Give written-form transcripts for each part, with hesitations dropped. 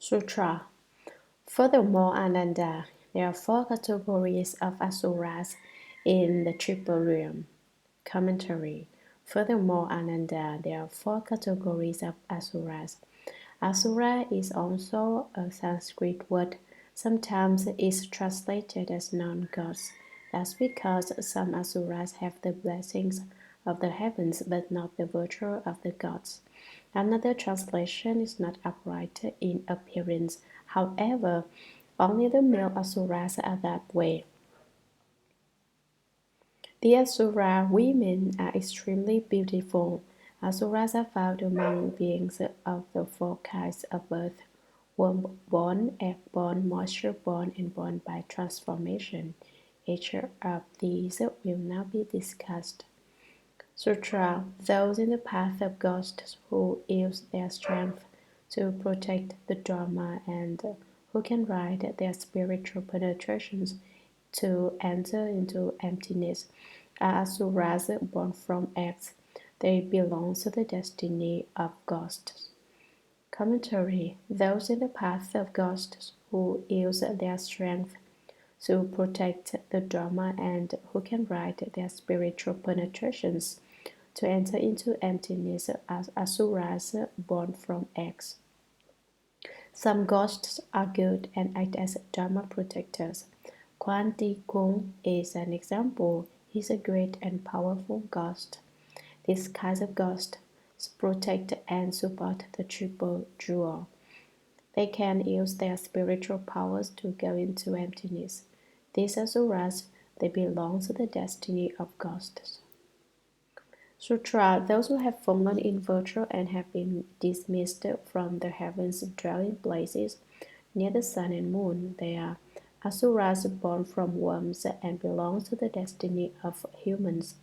Sutra. Furthermore, Ananda, there are 4 categories of asuras in the Triple Realm. Commentary. Furthermore, Ananda, there are 4 categories of asuras. Asura is also a Sanskrit word. Sometimes it's translated as non-gods. That's because some asuras have the blessings of the heavens but not the virtue of the gods. Another translation is not upright in appearance. However, only the male asuras are that way. The Asura women are extremely beautiful. Asuras are found among beings of the 4 kinds of birth: womb-born, egg-born, moisture-born, and born by transformation. Each of these will now be discussed. Sutra. Those in the path of ghosts who use their strength to protect the Dharma and who can ride their spiritual penetrations to enter into emptiness are asuras born from eggs. They belong to the destiny of ghosts. Commentary. Those in the path of ghosts who use their strength to protect the Dharma and who can ride their spiritual penetrations to enter into emptiness as asuras born from eggs. Some ghosts are good and act as Dharma protectors. Quan Ti Kung is an example. He's a great and powerful ghost. These kinds of ghosts protect and support the Triple Jewel. They can use their spiritual powers to go into emptiness. These asuras, they belong to the destiny of ghosts. Sutra. Those who have fallen in virtue and have been dismissed from the heavens dwelling places near the sun and moon, they are asuras born from worms and belong to the destiny of humans.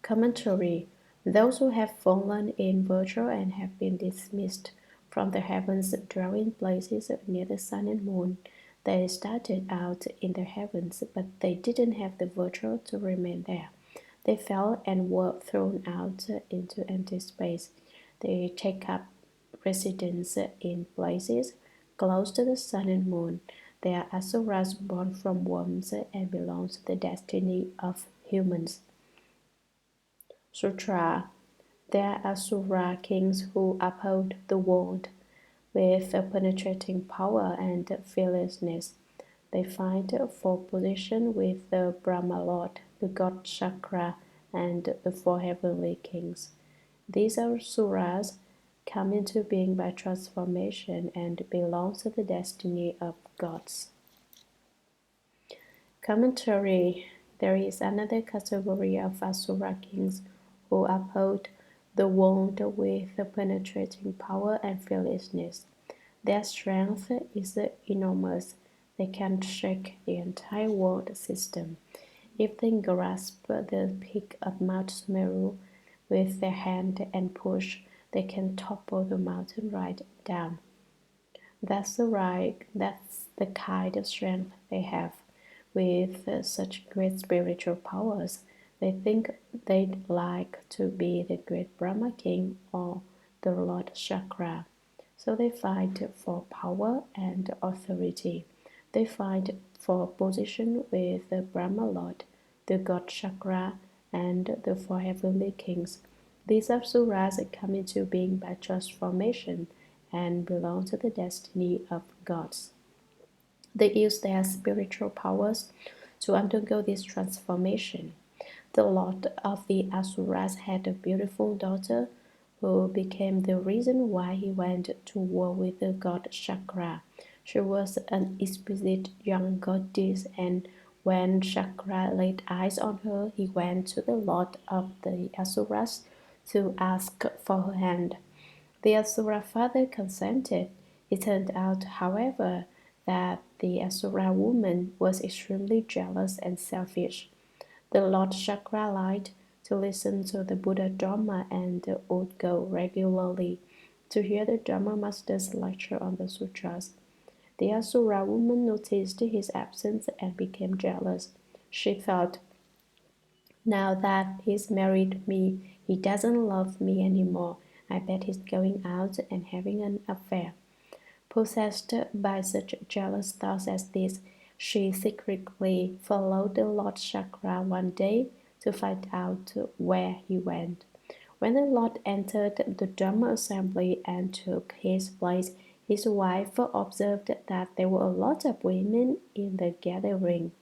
Commentary. Those who have fallen in virtue and have been dismissed from the heavens dwelling places near the sun and moon, they started out in the heavens, but they didn't have the virtue to remain there. They fell and were thrown out into empty space. They take up residence in places close to the sun and moon. They are asuras born from worms and belong to the destiny of humans. Sutra. There are asura kings who uphold the world with a penetrating power and fearlessness. They fight for position with the Brahma Lord, the God Chakra, and the 4 heavenly kings. These asuras come into being by transformation and belong to the destiny of gods. Commentary. There is another category of asura kings who uphold the world with a penetrating power and fearlessness. Their strength is enormous. They can shake the entire world system. If they grasp the peak of Mount Sumeru with their hand and push, they can topple the mountain right down. That's the kind of strength they have. With such great spiritual powers, they think they'd like to be the great Brahma King or the Lord Chakra. So they fight for power and authority. They fight for position with the Brahma Lord, the God Chakra, and the 4 heavenly kings. These asuras come into being by transformation and belong to the destiny of gods. They use their spiritual powers to undergo this transformation. The Lord of the Asuras had a beautiful daughter who became the reason why he went to war with the god Chakra. She was an exquisite young goddess, and when Chakra laid eyes on her, he went to the Lord of the Asuras to ask for her hand. The Asura father consented. It turned out, however, that the Asura woman was extremely jealous and selfish. The Lord Chakra liked to listen to the Buddha Dharma and would go regularly to hear the Dharma master's lecture on the sutras. The Asura woman noticed his absence and became jealous. She thought, now that he's married me, he doesn't love me anymore. I bet he's going out and having an affair. Possessed by such jealous thoughts as this, she secretly followed the Lord Chakra one day to find out where he went. When the Lord entered the Dharma assembly and took his place, his wife observed that there were a lot of women in the gathering.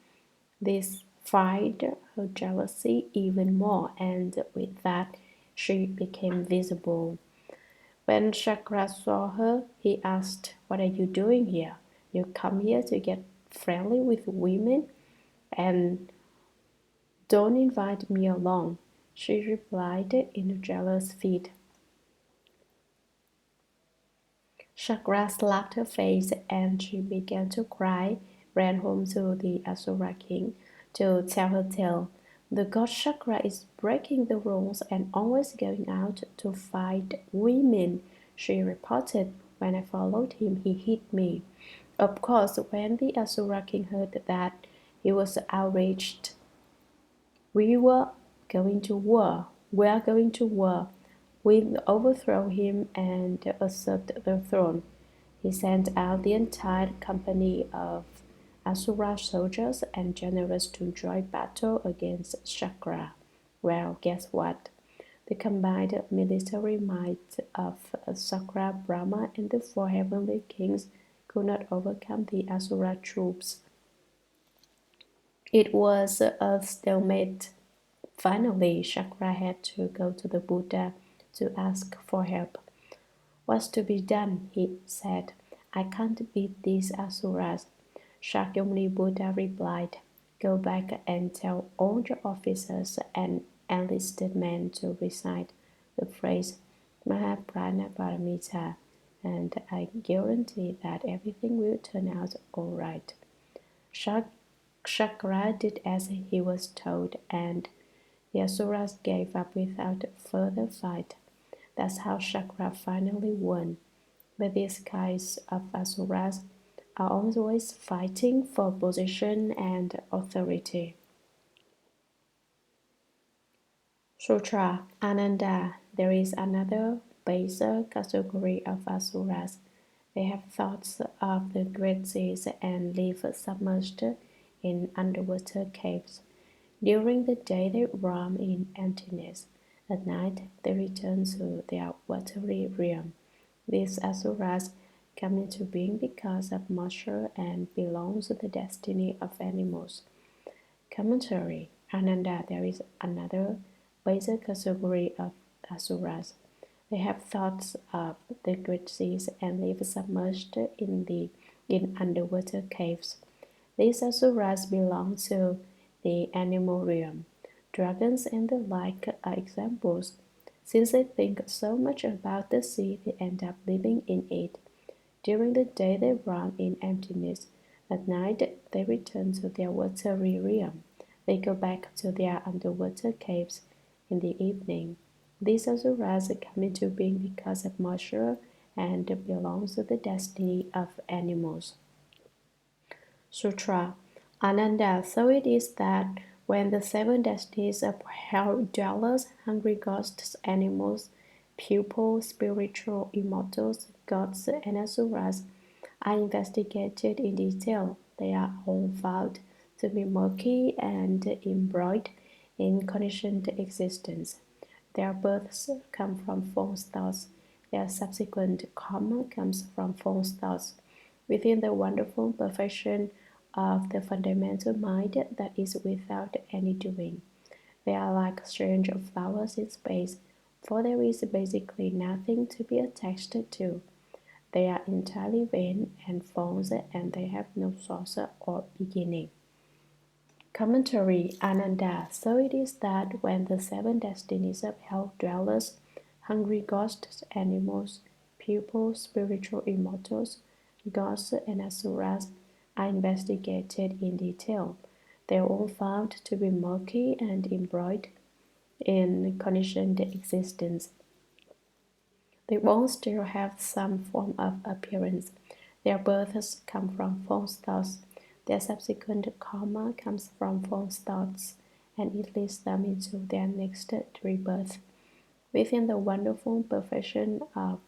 This fired her jealousy even more, and with that, she became visible. When Chakra saw her, he asked, "What are you doing here? You come here to get friendly with women and don't invite me along." She replied in a jealous fit. Chakra slapped her face and she began to cry, ran home to the Asura king to tell her tale. "The god Chakra is breaking the rules and always going out to fight women," she reported. "When I followed him, he hit me." Of course, when the Asura king heard that, he was outraged. "We were going to war. We are going to war. We'll overthrow him and usurp the throne." He sent out the entire company of Asura soldiers and generals to join battle against Chakra. Well, guess what? The combined military might of Sakra, Brahma, and the four heavenly kings could not overcome the Asura troops. It was a stalemate. Finally, Chakra had to go to the Buddha to ask for help. "What's to be done?" he said. "I can't beat these Asuras." Shakyamuni Buddha replied, "Go back and tell all your officers and enlisted men to recite the phrase Mahaprana Paramita, and I guarantee that everything will turn out all right." Chakra did as he was told, and the Asuras gave up without further fight. That's how Chakra finally won. But these kinds of Asuras are always fighting for position and authority. Sutra Ananda. There is another baser category of Asuras. They have thoughts of the great seas and live submerged in underwater caves. During the day they roam in emptiness. At night they return to their watery realm. These Asuras come into being because of moisture and belong to the destiny of animals. Commentary Ananda. There is another basic category of Asuras. They have thoughts of the great seas and live submerged in underwater caves. These Asuras belong to the animal realm. Dragons and the like are examples. Since they think so much about the sea, they end up living in it. During the day they run in emptiness. At night they return to their watery realm. They go back to their underwater caves in the evening. These Asuras come into being because of moisture and belong to the destiny of animals. Sutra Ananda. So it is that when the seven destinies of hell dwellers, hungry ghosts, animals, pupils, spiritual immortals, gods, and asuras are investigated in detail, they are all found to be murky and embroiled in conditioned existence. Their births come from false thoughts. Their subsequent karma comes from false thoughts. Within the wonderful perfection of the fundamental mind that is without any doing, they are like strange flowers in space, for there is basically nothing to be attached to. They are entirely vain and false, and they have no source or beginning. Commentary Ananda. So it is that when the seven destinies of hell dwellers, hungry ghosts, animals, pupils, spiritual immortals, gods, and asuras are investigated in detail, they are all found to be murky and embroiled in conditioned existence. They all still have some form of appearance. Their births come from false thoughts. Their subsequent karma comes from false thoughts, and it leads them into their next rebirth. Within the wonderful perfection of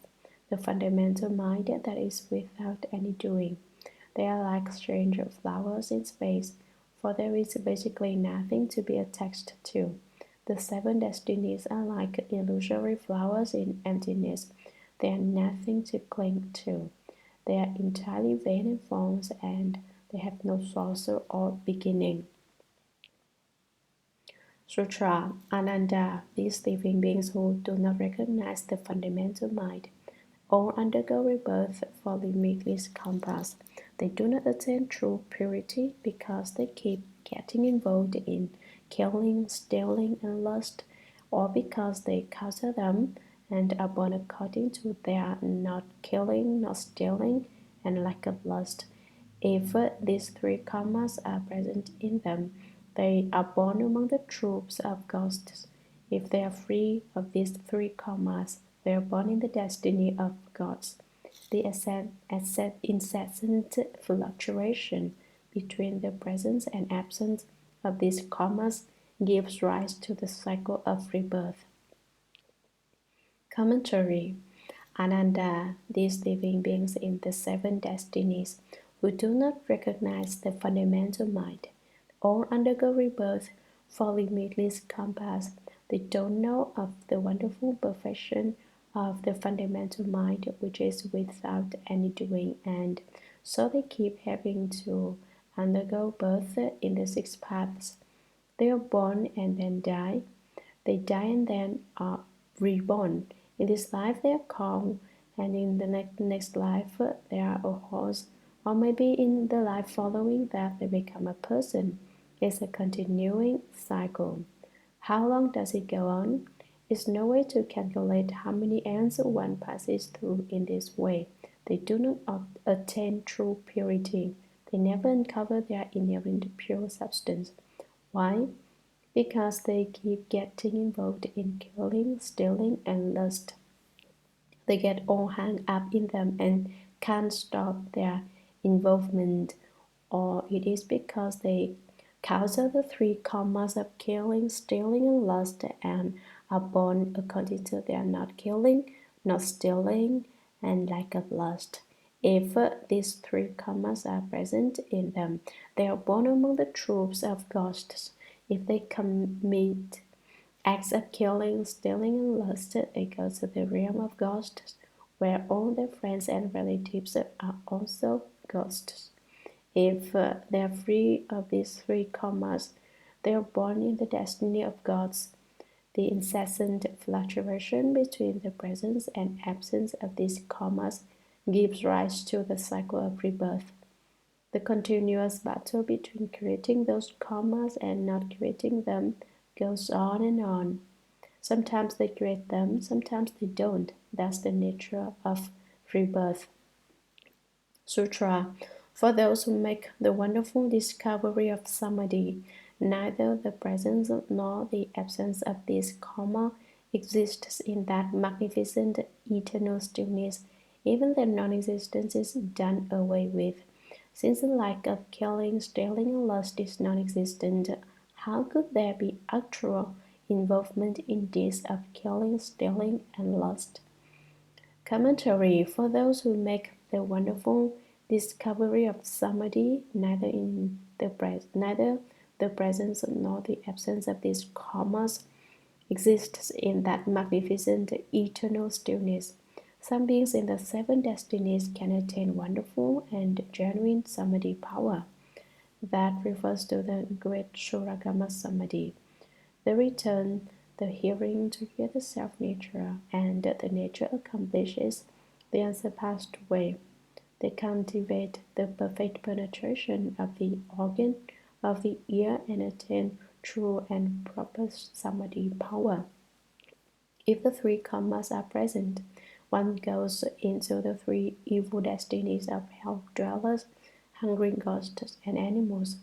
the fundamental mind that is without any doing. They are like strange flowers in space, for there is basically nothing to be attached to. The seven destinies are like illusory flowers in emptiness. They are nothing to cling to. They are entirely vain and false, and they have no source or beginning. Sutra Ananda. These living beings who do not recognize the fundamental mind all undergo rebirth for limitless compass. They do not attain true purity because they keep getting involved in killing, stealing, and lust, or because they counter them and are born according to their not killing, not stealing, and lack of lust. If these three karmas are present in them, they are born among the troops of ghosts. If they are free of these three karmas, they are born in the destiny of gods. The incessant fluctuation between the presence and absence of these karmas gives rise to the cycle of rebirth. Commentary Ananda, these living beings in the seven destinies who do not recognize the fundamental mind, all undergo rebirth for limitless compass. They don't know of the wonderful perfection of the fundamental mind which is without any doing, and so they keep having to undergo birth in the six paths. They are born and then die. They die and then are reborn. In this life they are calm, and in the next life they are a horse, or maybe in the life following that they become a person. It's a continuing cycle. How long does it go on? It's no way to calculate how many ends one passes through in this way. They do not attain true purity. They never uncover their inherent pure substance. Why? Because they keep getting involved in killing, stealing, and lust. They get all hung up in them and can't stop their involvement, or it is because they counter the three karmas of killing, stealing, and lust and are born according to their not killing, not stealing, and lack of lust. If these three karmas are present in them, they are born among the troops of ghosts. If they commit acts of killing, stealing, and lust, they go to the realm of ghosts, where all their friends and relatives are also ghosts. If they are free of these three karmas, they are born in the destiny of gods. The incessant fluctuation between the presence and absence of these karmas gives rise to the cycle of rebirth. The continuous battle between creating those karmas and not creating them goes on and on. Sometimes they create them, sometimes they don't. That's the nature of rebirth. Sutra. For those who make the wonderful discovery of samadhi, neither the presence nor the absence of this karma exists in that magnificent eternal stillness. Even their non-existence is done away with. Since the lack of killing, stealing, and lust is non-existent, how could there be actual involvement in this of killing, stealing, and lust? Commentary. For those who make the wonderful discovery of samadhi, neither the presence nor the absence of these karmas exists in that magnificent eternal stillness. Some beings in the seven destinies can attain wonderful and genuine samadhi power. That refers to the great Shurangama Samadhi. The return, the hearing to hear the self-nature, and the nature accomplishes the unsurpassed way. They cultivate the perfect penetration of the organ of the ear and attain true and proper samadhi power. If the three karmas are present, one goes into the three evil destinies of hell dwellers, hungry ghosts, and animals.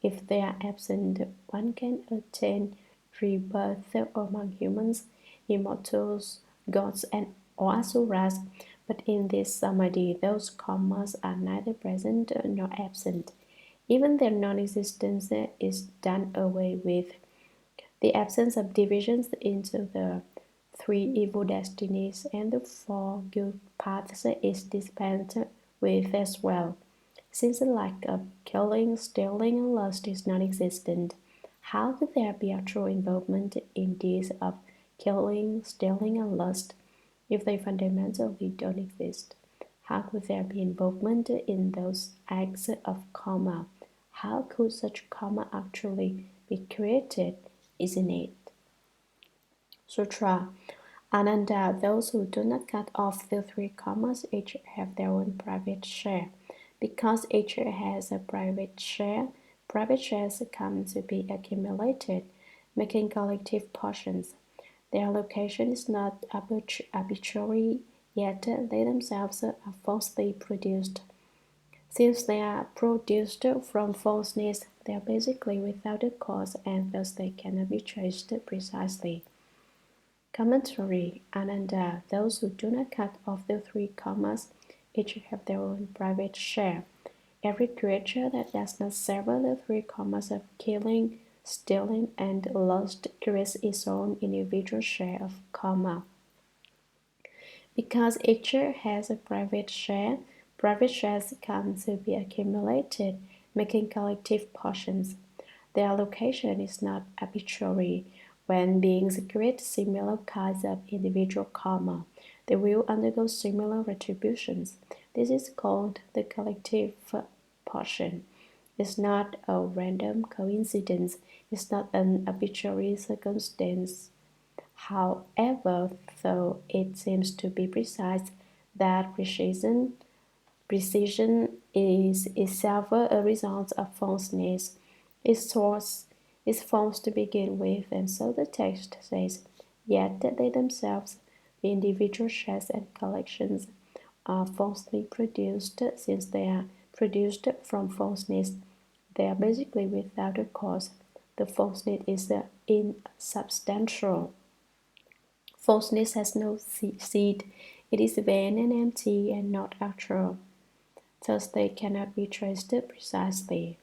If they are absent, one can attain rebirth among humans, immortals, gods, and or asuras. But in this samadhi, those karmas are neither present nor absent. Even their non-existence is done away with. The absence of divisions into the 3 evil destinies and the 4 good paths is dispensed with as well. Since the lack of killing, stealing, and lust is non-existent, how could there be a true involvement in deeds of killing, stealing, and lust if they fundamentally don't exist? How could there be involvement in those acts of karma? How could such karma actually be created, isn't it? Sutra. Ananda, those who do not cut off the 3 karmas each have their own private share. Because each has a private shares come to be accumulated, making collective portions. Their location is not arbitrary, yet they themselves are falsely produced. Since they are produced from falseness, they are basically without a cause and thus they cannot be traced precisely. Commentary. Ananda, those who do not cut off the 3 karmas each have their own private share. Every creature that does not sever the 3 karmas of killing, stealing, and lust creates its own individual share of karma. Because each has a private shares come to be accumulated, making collective portions. Their location is not arbitrary. When beings create similar kinds of individual karma, they will undergo similar retributions. This is called the collective portion. It's not a random coincidence. It's not an arbitrary circumstance. However, though it seems to be precise that precision is itself a result of falseness, its source is false to begin with, and so the text says, yet they themselves, the individual shares and collections, are falsely produced. Since they are produced from falseness, they are basically without a cause. The falseness is insubstantial. Falseness has no seed. It is vain and empty and not actual. Thus they cannot be traced precisely.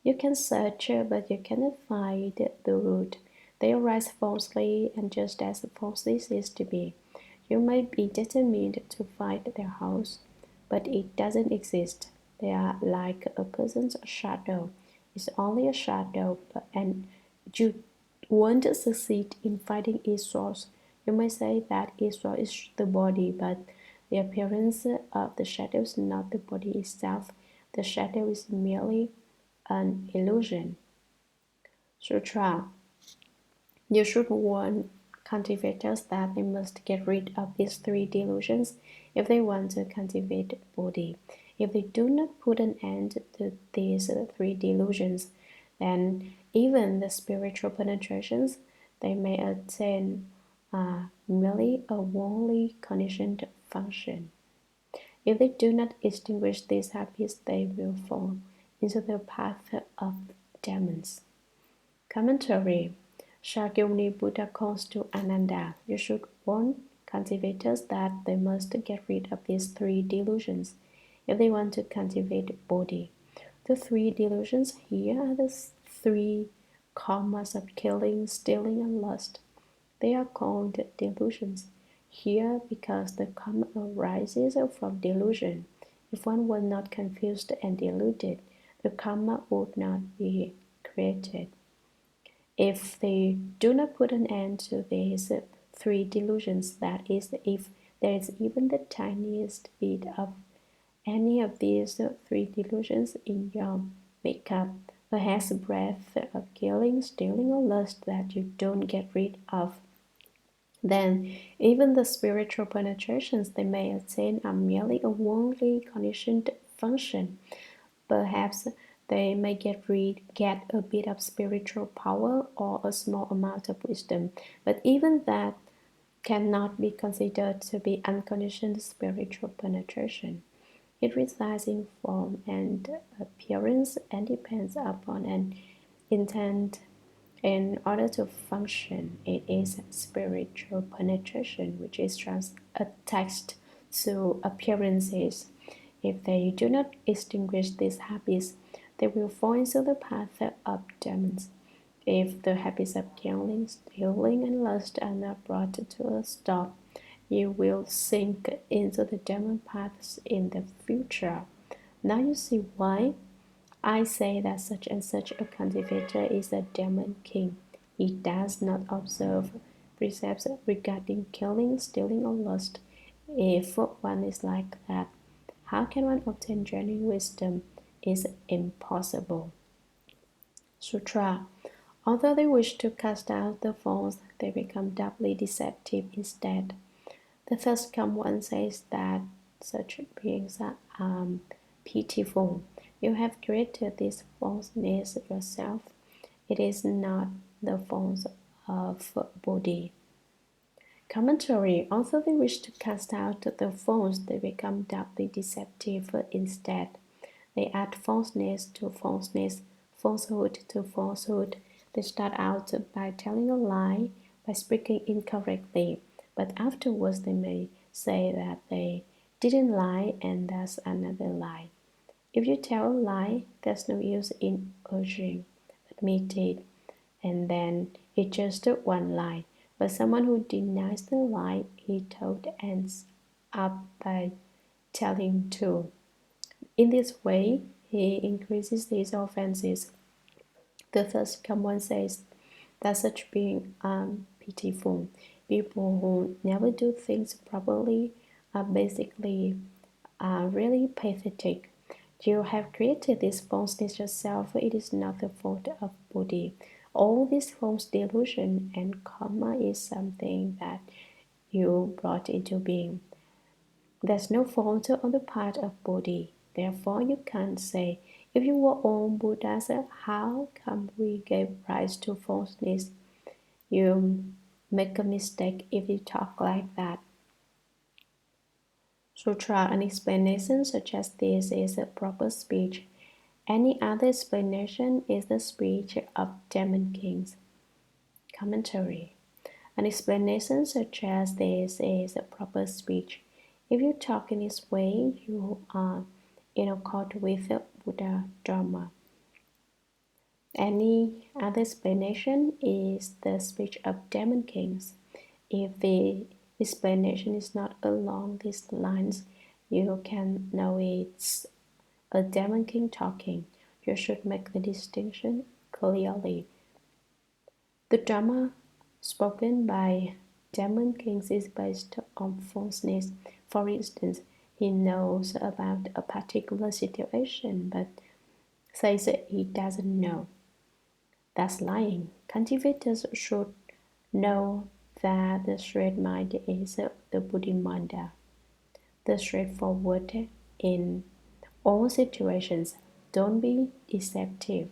You can search, but you cannot find the root. They arise falsely, and just as falsely cease to be. You may be determined to find their house, but it doesn't exist. They are like a person's shadow. It's only a shadow, and you won't succeed in finding its source. You may say that its source is the body, but the appearance of the shadow is not the body itself. The shadow is merely an illusion. Sutra. You should warn cultivators that they must get rid of these 3 delusions if they want to cultivate Bodhi. If they do not put an end to these 3 delusions, then even the spiritual penetrations they may attain are merely a worldly conditioned function. If they do not extinguish these habits, they will fall into the path of demons. Commentary. Shakyamuni Buddha calls to Ananda. You should warn cultivators that they must get rid of these 3 delusions if they want to cultivate Bodhi. The 3 delusions here are the 3 karmas of killing, stealing, and lust. They are called delusions here because the karma arises from delusion. If one were not confused and deluded, the karma would not be created. If they do not put an end to these 3 delusions, that is, if there is even the tiniest bit of any of these 3 delusions in your makeup, a hair's breadth of killing, stealing, or lust that you don't get rid of, then even the spiritual penetrations they may attain are merely a worldly conditioned function. Perhaps they may get a bit of spiritual power or a small amount of wisdom, but even that cannot be considered to be unconditioned spiritual penetration. It resides in form and appearance and depends upon an intent. In order to function, it is spiritual penetration which is attached to appearances. If they do not extinguish these habits, they will fall into the path of demons. If the habits of killing, stealing, and lust are not brought to a stop, you will sink into the demon paths in the future. Now you see why I say that such and such a cultivator is a demon king. He does not observe precepts regarding killing, stealing, or lust. If one is like that, how can one obtain genuine wisdom? It's impossible. Sutra. Although they wish to cast out the false, they become doubly deceptive instead. The first come one says that such beings are pitiful. You have created this falseness yourself. It is not the fault of Buddha. Commentary. Although they wish to cast out the false, they become doubly deceptive instead. They add falseness to falseness, falsehood to falsehood. They start out by telling a lie, by speaking incorrectly, but afterwards they may say that they didn't lie and that's another lie. If you tell a lie, there's no use in urging, admit it, and then it's just one lie. But someone who denies the lie he told ends up by telling two. In this way, he increases his offenses. The first command says that such beings are pitiful. People who never do things properly are basically really pathetic. You have created this falseness yourself. It is not the fault of Buddha. All this false delusion and karma is something that you brought into being. There's no fault on the part of Buddha. Therefore, you can't say, if you were all Buddhas, how come we gave rise to falseness? You make a mistake if you talk like that. Sutra, an explanation such as this is a proper speech. Any other explanation is the speech of demon kings. Commentary. An explanation such as this is a proper speech. If you talk in this way, you are in accord with the Buddha Dharma. Any other explanation is the speech of demon kings. If the explanation is not along these lines, you can know it's a demon king talking. You should make the distinction clearly. The Dharma spoken by demon kings is based on falseness. For instance, he knows about a particular situation but says he doesn't know. That's lying. Cultivators should know that the straight mind is the Buddhimanda, the straightforward in all situations. Don't be deceptive.